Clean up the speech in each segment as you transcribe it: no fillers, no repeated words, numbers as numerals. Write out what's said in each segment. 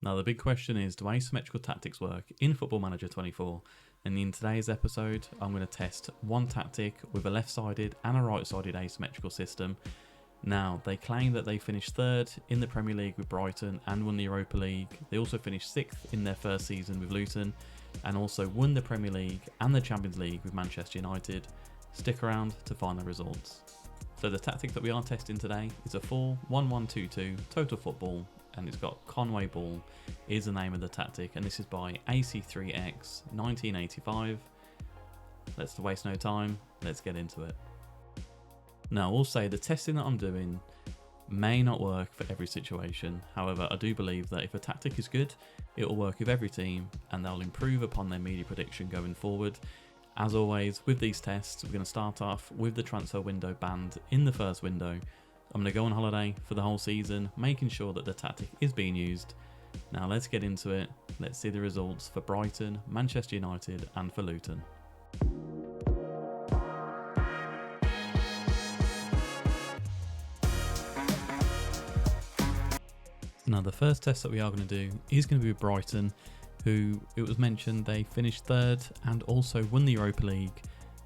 Now the big question is, do asymmetrical tactics work in Football Manager 24? And in today's episode, I'm going to test one tactic with a left-sided and a right-sided asymmetrical system. Now, they claim that they finished third in the Premier League with Brighton and won the Europa League. They also finished sixth in their first season with Luton and also won the Premier League and the Champions League with Manchester United. Stick around to find the results. So the tactic that we are testing today is a 4-1-1-2-2 total football, and it's got Conway-Ball is the name of the tactic, and this is by AC3X 1985. Let's waste no time, let's get into it. Now I will say the testing that I'm doing may not work for every situation. However, I do believe that if a tactic is good, it will work with every team and they'll improve upon their media prediction going forward. As always, with these tests, we're going to start off with the transfer window banned in the first window. I'm going to go on holiday for the whole season, making sure that the tactic is being used. Now let's get into it. Let's see the results for Brighton, Manchester United and for Luton. Now the first test that we are going to do is going to be with Brighton, who it was mentioned they finished third and also won the Europa League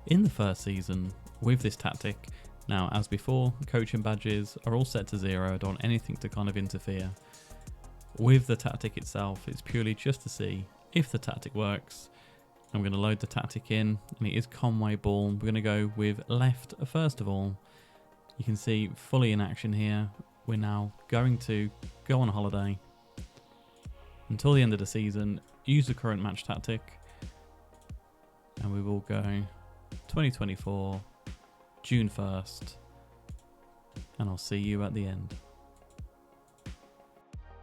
in the first season with this tactic. Now, as before, coaching badges are all set to 0. I don't want anything to kind of interfere with the tactic itself. It's purely just to see if the tactic works. I'm going to load the tactic in, and it is Conway-Ball. We're going to go with left first of all. You can see fully in action here. We're now going to go on holiday until the end of the season, use the current match tactic, and we will go 2024 June 1st, and I'll see you at the end.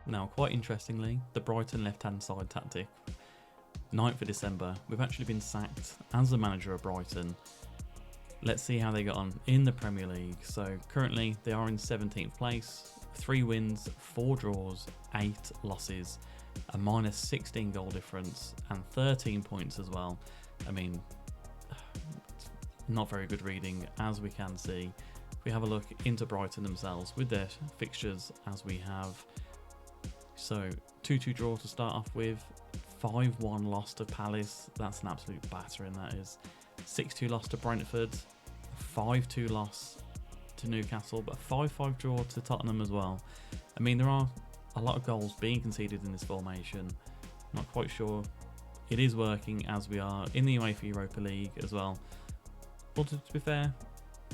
Now, quite interestingly, the Brighton left-hand side tactic, 9th of December, we've actually been sacked as the manager of Brighton. Let's see how they got on in the Premier League. So currently they are in 17th place, 3 wins, 4 draws, 8 losses, a minus 16 goal difference and 13 points as well. I mean, not very good reading, as we can see. If we have a look into Brighton themselves with their fixtures as we have. So 2-2 draw to start off with, 5-1 loss to Palace, that's an absolute battering that is. 6-2 loss to Brentford, 5-2 loss to Newcastle, but 5-5 draw to Tottenham as well. I mean, there are a lot of goals being conceded in this formation. Not quite sure it is working, as we are in the UEFA Europa League as well. But to be fair,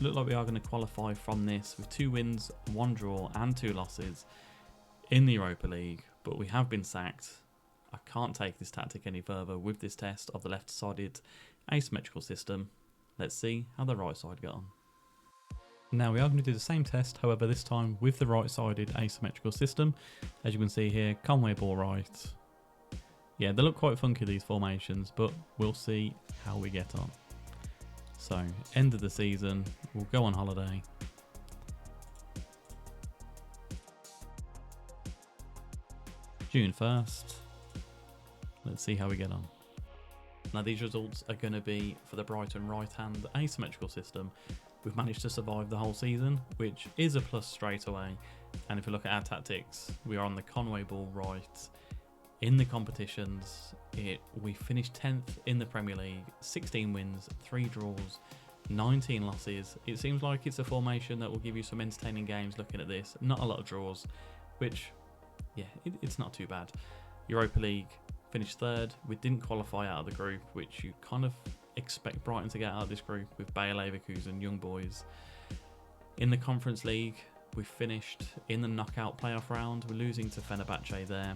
look like we are going to qualify from this with 2 wins, 1 draw and 2 losses in the Europa League, but we have been sacked. I can't take this tactic any further with this test of the left-sided asymmetrical system. Let's see how the right side got on. Now we are going to do the same test, however this time with the right-sided asymmetrical system. As you can see here, Conway-Ball right. Yeah, they look quite funky, these formations, but we'll see how we get on. So, end of the season, we'll go on holiday. June 1st. Let's see how we get on. Now these results are going to be for the Brighton right-hand asymmetrical system. We've managed to survive the whole season, which is a plus straight away. And if we look at our tactics, we are on the Conway-Ball right. In the competitions, we finished 10th in the Premier League, 16 wins, 3 draws, 19 losses. It seems like it's a formation that will give you some entertaining games looking at this. Not a lot of draws, which, yeah, it's not too bad. Europa League, finished 3rd. We didn't qualify out of the group, which you kind of expect Brighton to get out of this group with Bayer Leverkusen, Young Boys. In the Conference League, we finished in the knockout playoff round. We're losing to Fenerbahce there.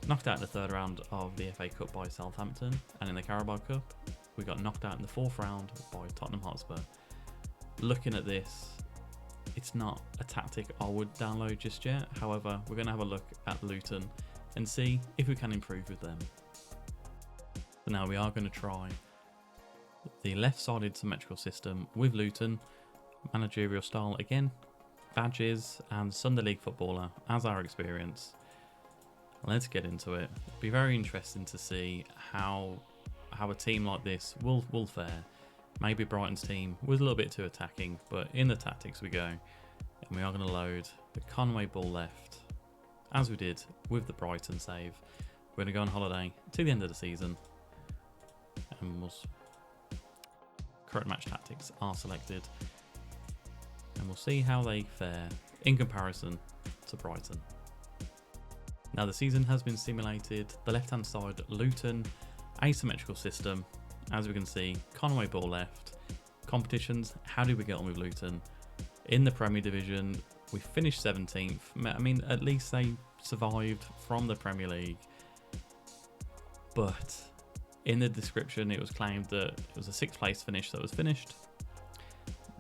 Knocked out in the 3rd round of the FA Cup by Southampton, and in the Carabao Cup, we got knocked out in the 4th round by Tottenham Hotspur. Looking at this, it's not a tactic I would download just yet. However, we're going to have a look at Luton and see if we can improve with them. So now we are going to try the left-sided symmetrical system with Luton. Managerial style again, badges and Sunday League footballer as our experience. Let's get into it. It'll be very interesting to see how a team like this will fare. Maybe Brighton's team was a little bit too attacking, but in the tactics we go. And we are going to load the Conway-Ball left. as we did with the Brighton save, we're going to go on holiday to the end of the season, and current match tactics are selected, and we'll see how they fare in comparison to Brighton. Now the season has been simulated. The left-hand side, Luton, asymmetrical system. As we can see, Conway-Ball left. Competitions, how did we get on with Luton? In the Premier Division, we finished 17th. I mean, at least they survived from the Premier League. But in the description, it was claimed that it was a 6th place finish that was finished.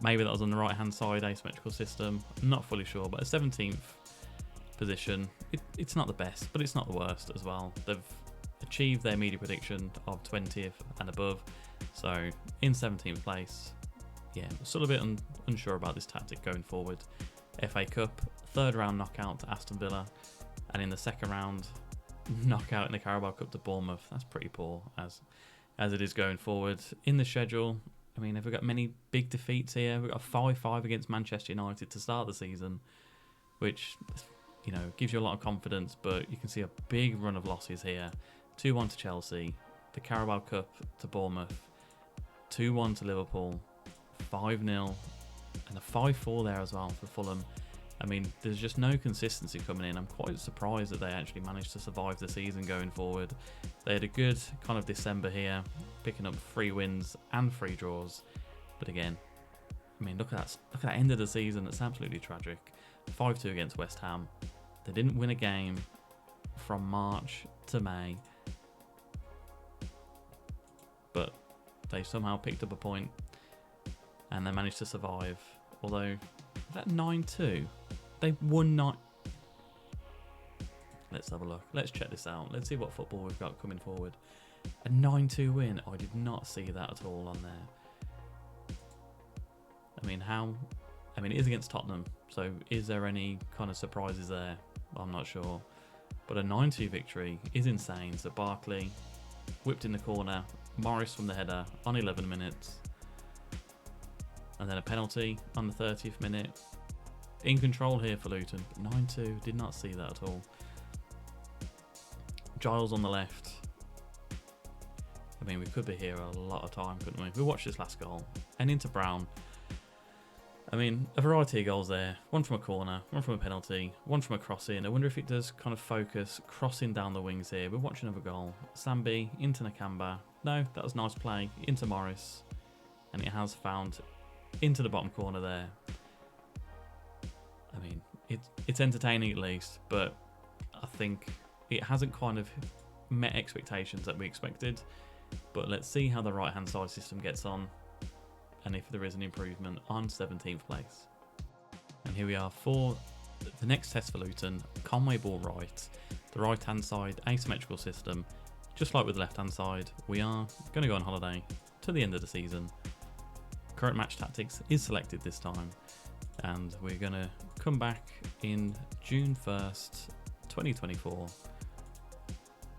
Maybe that was on the right-hand side, asymmetrical system. I'm not fully sure, but a 17th position, it's not the best, but it's not the worst as well. They've achieved their media prediction of 20th and above, so in 17th place. Yeah, still a bit unsure about this tactic going forward. FA Cup, 3rd round knockout to Aston Villa, and in the 2nd round, knockout in the Carabao Cup to Bournemouth. That's pretty poor as it is going forward. In the schedule, I mean, have we got many big defeats here? We've got a 5-5 against Manchester United to start the season, which, you know, gives you a lot of confidence, but you can see a big run of losses here. 2-1 to Chelsea, the Carabao Cup to Bournemouth, 2-1 to Liverpool, 5-0, and a 5-4 there as well for Fulham. I mean, there's just no consistency coming in. I'm quite surprised that they actually managed to survive the season going forward. They had a good kind of December here, picking up 3 wins and 3 draws. But again, I mean, look at that end of the season. It's absolutely tragic. 5-2 against West Ham. They didn't win a game from March to May, but they somehow picked up a point and they managed to survive. Although, that 9-2, they won 9. Let's have a look. Let's check this out. Let's see what football we've got coming forward. A 9-2 win. I did not see that at all on there. I mean, it is against Tottenham, so is there any kind of surprises there? I'm not sure. But a 9-2 victory is insane. So Barkley whipped in the corner, Morris from the header on 11 minutes, and then a penalty on the 30th minute. In control here for Luton. 9-2, did not see that at all. Giles on the left. I mean, we could be here a lot of time, couldn't we? We watched this last goal. And into Brown. I mean, a variety of goals there. One from a corner, one from a penalty, one from a crossing. I wonder if it does kind of focus crossing down the wings here. We're watching another goal. Sambi into Nakamba. No, that was nice play. Into Morris. And it has found into the bottom corner there. I mean, it's entertaining at least, but I think it hasn't kind of met expectations that we expected. But let's see how the right-hand side system gets on, and if there is an improvement on 17th place. And here we are for the next test for Luton, Conway-Ball right, the right-hand side asymmetrical system. Just like with the left-hand side, we are going to go on holiday to the end of the season. Current match tactics is selected this time, and we're going to come back in June 1st, 2024.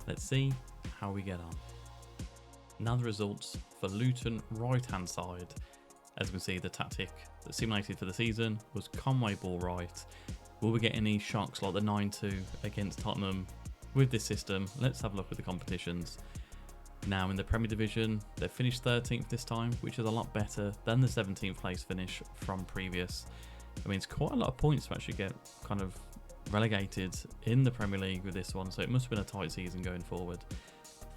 Let's see how we get on. Now the results for Luton right-hand side. As we can see, the tactic that simulated for the season was Conway-Ball right. Will we get any shocks like the 9-2 against Tottenham with this system? Let's have a look at the competitions. Now in the Premier Division, they finished 13th this time, which is a lot better than the 17th place finish from previous. I mean, it's quite a lot of points to actually get kind of relegated in the Premier League with this one, so it must have been a tight season going forward.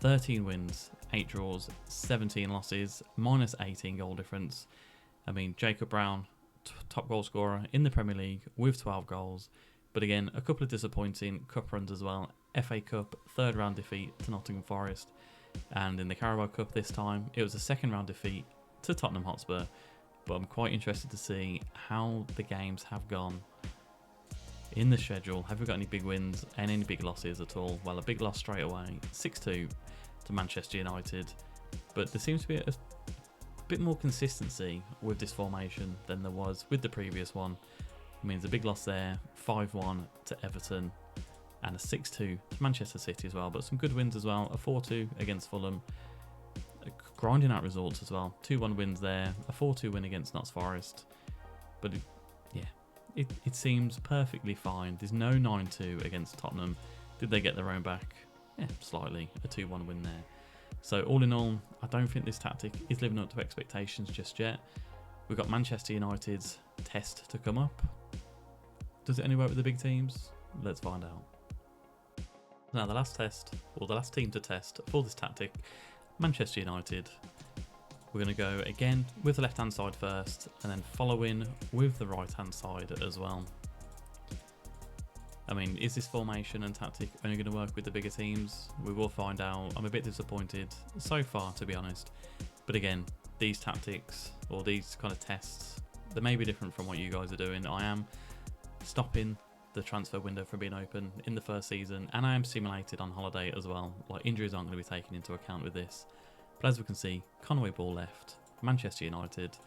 13 wins, 8 draws, 17 losses, minus 18 goal difference. I mean, Jacob Brown, top goal scorer in the Premier League with 12 goals. But again, a couple of disappointing cup runs as well. FA Cup, 3rd round defeat to Nottingham Forest. And in the Carabao Cup this time, it was a 2nd round defeat to Tottenham Hotspur. But I'm quite interested to see how the games have gone in the schedule. Have we got any big wins and any big losses at all? Well, a big loss straight away, 6-2 to Manchester United. But there seems to be a bit more consistency with this formation than there was with the previous one. I mean, there's a big loss there, 5-1 to Everton, and a 6-2 to Manchester City as well. But some good wins as well, a 4-2 against Fulham, grinding out results as well. 2-1 wins there, a 4-2 win against Notts Forest. But it seems perfectly fine. There's no 9-2 against Tottenham. Did they get their own back? Yeah, slightly. A 2-1 win there. So all in all, I don't think this tactic is living up to expectations just yet. We've got Manchester United's test to come up. Does it only work with the big teams? Let's find out. Now the last test, or the last team to test for this tactic, Manchester United. We're going to go again with the left hand side first, and then follow in with the right hand side as well. I mean, is this formation and tactic only going to work with the bigger teams? We will find out. I'm a bit disappointed so far, to be honest. But again, these tactics or these kind of tests, they may be different from what you guys are doing. I am stopping the transfer window from being open in the first season, and I am simulated on holiday as well. Like, injuries aren't going to be taken into account with this. But as we can see, Conway-Ball left, Manchester United.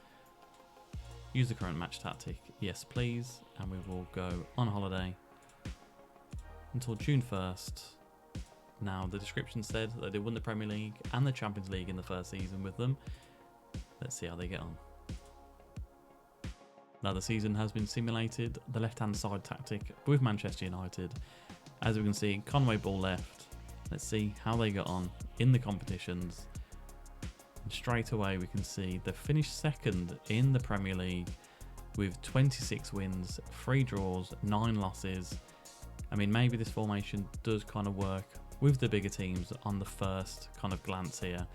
Use the current match tactic, yes please, and we will go on holiday until June 1st. Now, the description said that they won the Premier League and the Champions League in the first season with them. Let's see how they get on. Now, the season has been simulated, the left-hand side tactic with Manchester United. As we can see, Conway-Ball left. Let's see how they got on in the competitions. And straight away, we can see they finished second in the Premier League with 26 wins, 3 draws, 9 losses. I mean, maybe this formation does kind of work with the bigger teams on the first kind of glance here.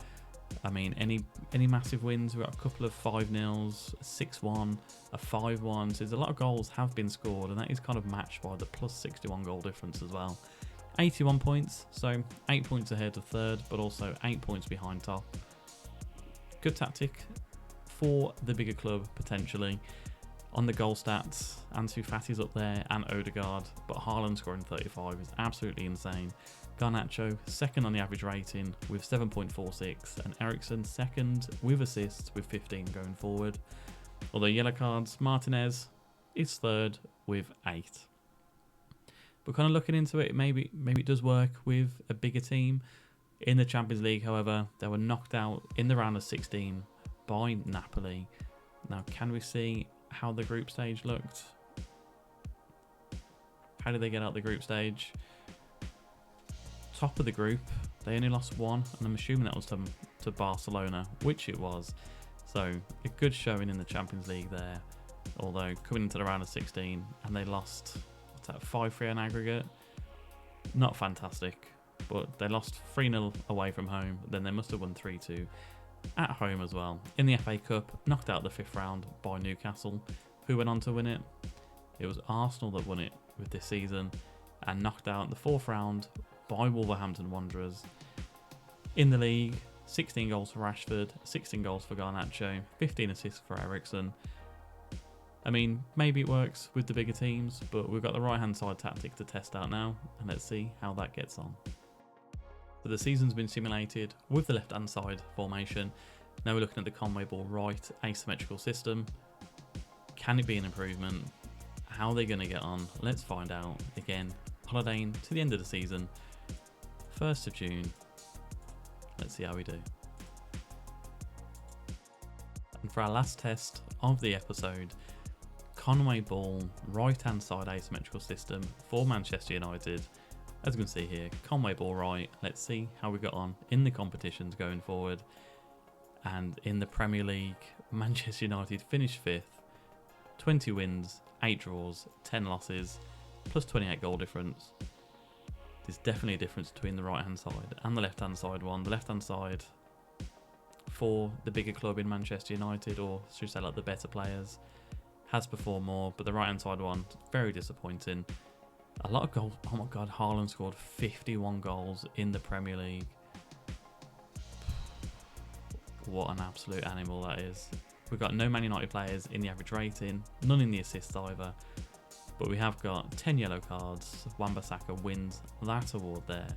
I mean, any massive wins? We've got a couple of 5-0s, a 6-1, a 5-1. So there's a lot of goals have been scored, and that is kind of matched by the plus 61 goal difference as well. 81 points, so 8 points ahead of third, but also 8 points behind top. Good tactic for the bigger club, potentially. On the goal stats, Ansu Fati's up there and Odegaard, but Haaland scoring 35 is absolutely insane. Garnacho second on the average rating with 7.46, and Eriksen second with assists with 15 going forward. Although yellow cards, Martinez is third with 8. But kind of looking into it, maybe it does work with a bigger team. In the Champions League, however, they were knocked out in the round of 16 by Napoli. Now, can we see how the group stage looked? How did they get out the group stage? Top of the group, they only lost 1, and I'm assuming that was to Barcelona, which it was. So a good showing in the Champions League there, although coming into the round of 16 and they lost 5-3 on aggregate. Not fantastic, but they lost 3-0 away from home. Then they must have won 3-2 at home as well. In the FA Cup, knocked out the 5th round by Newcastle. Who went on to win it? It was Arsenal that won it with this season, and knocked out the 4th round by Wolverhampton Wanderers. In the league, 16 goals for Rashford, 16 goals for Garnacho, 15 assists for Eriksen. I mean, maybe it works with the bigger teams, but we've got the right hand side tactic to test out now, and let's see how that gets on. So the season's been simulated with the left hand side formation. Now we're looking at the ConwayBall right asymmetrical system. Can it be an improvement? How are they going to get on? Let's find out. Again, holidaying to the end of the season, 1st of June. Let's see how we do. And for our last test of the episode, ConwayBall right hand side asymmetrical system for Manchester United. As you can see here, ConwayBall right. Let's see how we got on in the competitions going forward. And in the Premier League, Manchester United finished 5th, 20 wins, 8 draws, 10 losses, plus 28 goal difference. There's definitely a difference between the right hand side and the left hand side one. The left hand side for the bigger club in Manchester United, or should we say like the better players, has performed more, but the right hand side one, very disappointing. A lot of goals. Oh my god, Haaland scored 51 goals in the Premier League. What an absolute animal that is. We've got no Man United players in the average rating, none in the assists either, but we have got 10 yellow cards. Wan-Bissaka wins that award there.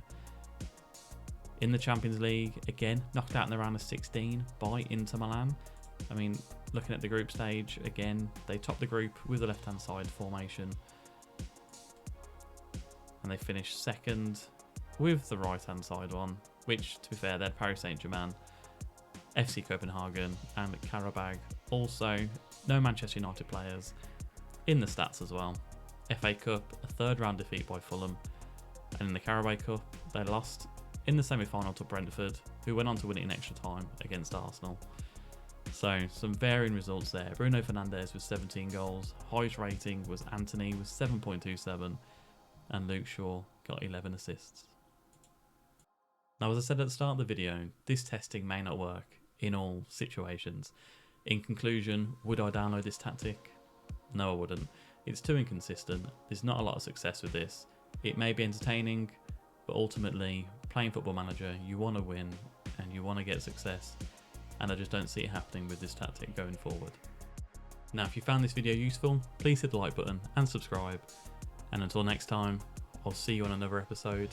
In the Champions League, again, knocked out in the round of 16 by Inter Milan. I mean, looking at the group stage, again, they topped the group with the left-hand side formation. And they finished 2nd with the right-hand side one, which, to be fair, they're Paris Saint-Germain, FC Copenhagen and Karabag. Also, no Manchester United players in the stats as well. FA Cup, a third round defeat by Fulham, and in the Carabao Cup, they lost in the semi-final to Brentford, who went on to win it in extra time against Arsenal. So some varying results there. Bruno Fernandes with 17 goals, highest rating was Anthony with 7.27, and Luke Shaw got 11 assists. Now, as I said at the start of the video, this testing may not work in all situations. In conclusion, would I download this tactic? No, I wouldn't. It's too inconsistent. There's not a lot of success with this. It may be entertaining, but ultimately, playing Football Manager, you want to win and you want to get success, and I just don't see it happening with this tactic going forward. Now, if you found this video useful, please hit the like button and subscribe, and until next time, I'll see you on another episode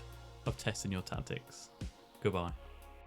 of Testing Your Tactics. Goodbye.